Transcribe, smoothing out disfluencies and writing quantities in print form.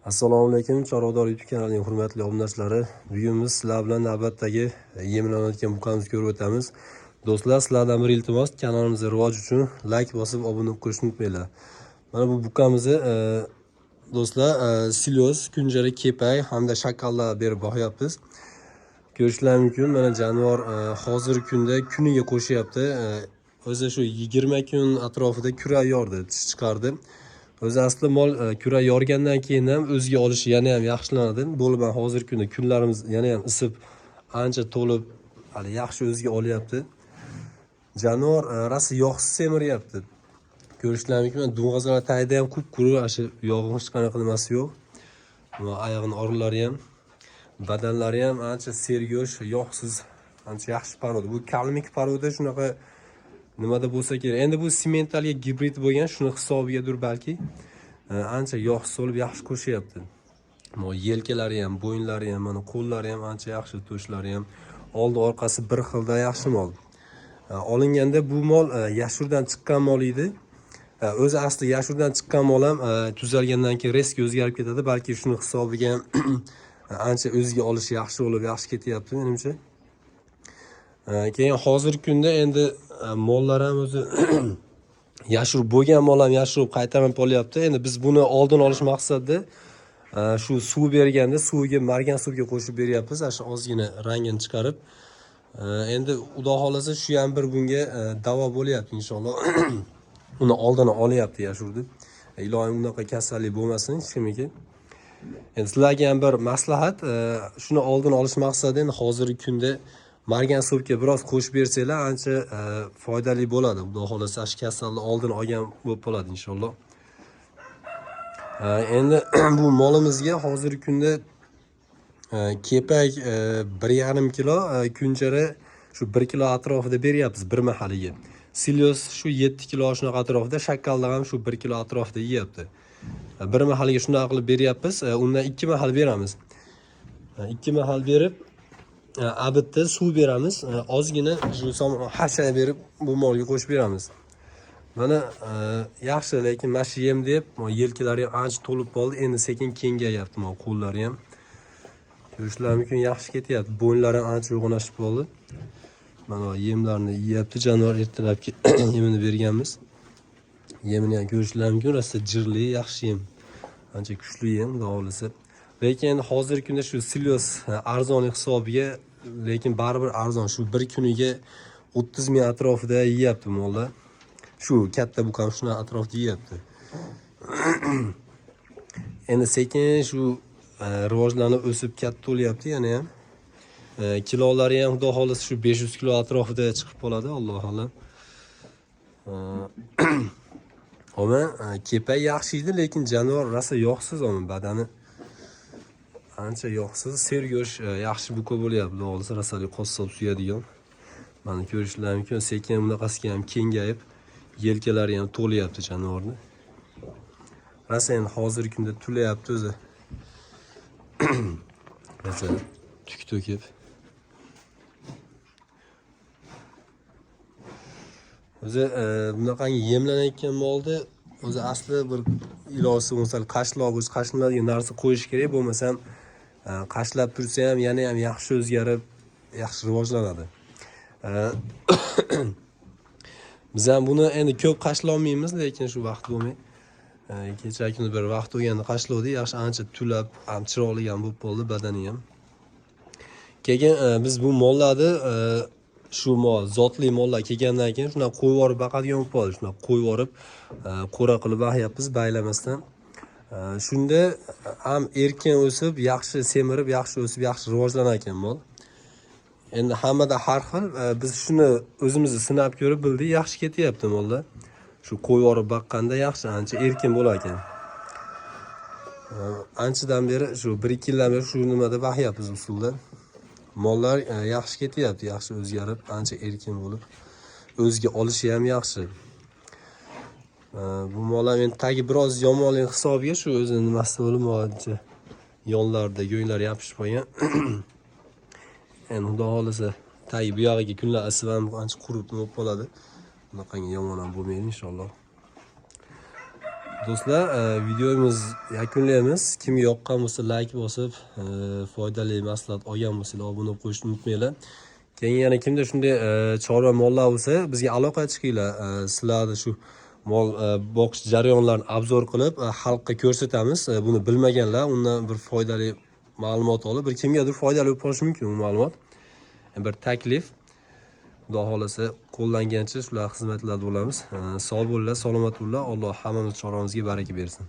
Assalomu alaykum, Chorvador YouTube kanalining hurmatli obunachilari. Bugun biz sizlar bilan navbatdagi yemlanayotgan buqamizni ko'rib o'tamiz. Do'stlar, sizlardan bir iltimos, kanalimizga rivoj uchun like bosib obuna bo'lib qo'yishni unutmanglar. Mana bu buqamizni do'stlar silyos, kunjara, kepak hamda shakallar berib boqyapmiz. Ko'rishlaringiz mumkin, mana jonivor hozirgi kunda kuniga qo'shyapti. O'zi shu 20 kun atrofida kura yordi, tish chiqardi. O'zi asli mol kura yorgandan keyin ham o'ziga olishi yana ham yaxshilanadi. Bo'lib hozirgi kunda kunlarimiz yana ham isib, ancha to'lib, hali yaxshi o'ziga olyapti. Jonivor rasi yog'siz semiryapti. Ko'rishlaringiz mumkin, dung'azlar tagida ham quruq, asha yog'i hech qanaqa nimasi yo'q. Va oyog'ining oralari ham, badanlari ham ancha sergo'sh, yog'siz, ancha yaxshi paroda. Bu kalmik paroda shunaqa nimada bo'lsa kerak. Endi bu sementalga gibrid bo'lgan, shuni hisobigadir balki. Ancha yog'siz bo'lib yaxshi qo'shyapti. Mo yelkalari ham, bo'yinlari ham, mana qo'llari ham ancha yaxshi, to'shlari ham, oldi orqasi bir xilda yaxshi mol. Olinganda bu mol yashurdan chiqqan mol edi. O'zi asli yashurdan chiqqan mol ham tuzalgandan keyin reski o'zgarib ketadi. Balki shuni hisobiga ancha o'ziga olishi yaxshi bo'lib, yaxshi ketyapti menimcha. Keyin hozirgi kunda endi mollar ham o'zi yashirib bo'lgan mol ham yashirib qaytarib olyapti. Endi biz buni oldin olish maqsadida shu suv berganda suvga margan suvga qo'shib beryapmiz. Shu ozgina rangini chiqarib. Endi xudo xolasa shu ham bir bunga davo bo'lyapti inshaalloh. Uni oldini olyapti yashirdi. Ilohim unaqa kasallik bo'lmasin hech kimga. Endi sizlarga ham bir maslahat, shuni oldin olish maqsadida endi hozirgi kunda margan suvga biroz qo'shib bersanglar ancha foydali bo'ladi. Xudo xolasa shu kasallikni oldin olgan bo'lib qoladi inshaalloh. Endi bu molimizga hozirgi kunda kepak 1,5 kilo, kunjara shu 1 kilo atrofida beryapmiz bir mahaliga. Silyos shu 7 kilo shunaqa atrofida, shakallar ham shu 1 kilo atrofida yeyapti. Bir mahaliga shunaqa qilib beryapmiz. Undan 2 mahal beramiz. 2 mahal berib abitda suv beramiz. Ozgina shu hasha berib bu molga qo'shib beramiz. Mana yaxshi, lekin mashi yem deb yelkalari ham ancha to'lib qoldi. Endi sekin kengayapti mol qo'llari ham. Ko'rishlaringiz mumkin, yaxshi ketyapti. Bo'ynlari ham ancha uyg'onashib qoldi. Mana yemlarni yeyapti. Jonivor ertalabki yemini berganmiz. Yemini ham ko'rishlaringiz mumkin, rosa jirli, yaxshi yem. Ancha kuchli yem, xudo xolasa. Lekin endi hozirgi kunda shu silyos arzon hisobiga, lekin baribir arzon. Shu bir kuniga 30 ming atrofida yeyapti mollar. Shu katta buqam shuna atrofida yeyapti. Endi sekin shu rivojlanib o'sib katta bo'lyapti yana ham. Kilolari ham xudo xolasa shu 500 kilo atrofida chiqib qoladi, Alloh alam. Ama kepak yaxshi edi, lekin jonivor rosa yog'siz, badani ancha yog'siz, sergo'sh, yaxshi buqa bo'lyapti. Xudo xolasa rosali qossob suyadigan. Mana ko'rishlaringiz mumkin, sekin bunaqasiga ham kengayib, yelkalari ham to'layapti jonivorni. Rosa endi hozirgi kunda tulayapti o'zi. Masalan, tuk to'kib. O'zi bunaqangi yemlanayotgan molda o'zi asli bir iloji bo'lsa qashlanadigan narsa qo'yish kerak, bo'lmasam qashlab tursa ham yana ham yaxshi o'zgarib, yaxshi rivojlanadi. Biz ham buni endi ko'p qashlolmaymiz, lekin shu vaqt bo'lmay. Kecha kuni bir vaqt o'ganda qashlovdi, yaxshi ancha tulab, ham chiroyli ham bo'lib qoldi badani ham. Keyin biz bu mollarni shu mol, zotli mollar kelgandan keyin shuna qo'yib yorib baqadigan bo'lib qoldi. Shuna qo'yib yorib, qo'ra qilib baqyapmiz baylamasdan. Shunda ham erkin o'sib, yaxshi semirib, yaxshi o'sib, yaxshi rivojlanar ekan mol. Endi hammada har xil, biz shuni o'zimizni sinab ko'rib bildik, yaxshi ketyapti mollar. Shu qo'yib yorib baqqanda yaxshi, ancha erkin bo'lar ekan. Anchadan beri shu 1-2 yildan beri shu nimada baqyapmiz usulda. Mollar yaxshi ketyapti, yaxshi o'zgarib, ancha erkin bo'lib, o'ziga olishi ham yaxshi. Bu mollar endi tagi biroz yomonlik hisobiga shu o'zi nimasi bo'lib, ancha yonlarida go'nglar yopishib qolgan. Endi xudo xolasa tagi bu yog'iga kunlar isib ham ancha qurib bo'lib qoladi. Bunaqangi yomon ham bo'lmaydi inshaalloh. Do'stlar, videomiz yakunlaymiz. Kimga yoqqan bo'lsa like bosib, foydali maslahat olgan bo'lsangiz obuna bo'lib qo'yishni unutmanglar. Keyin yana kimda shunday chorva mollar bo'lsa, bizga aloqaga chiqinglar. Sizlarni shu mol boqish jarayonlarini obzor qilib, xalqqa ko'rsatamiz. Buni bilmaganlar undan bir foydali ma'lumot olib, bir kimgadir foydali bo'lib qolishi mumkin bu ma'lumot. Bir taklif. Xudo xolasa qo'llangancha shular xizmatlarda bo'lamiz. Sog' bo'linglar, salomat bo'linglar. Alloh hammamiz chorvamizga baraka bersin.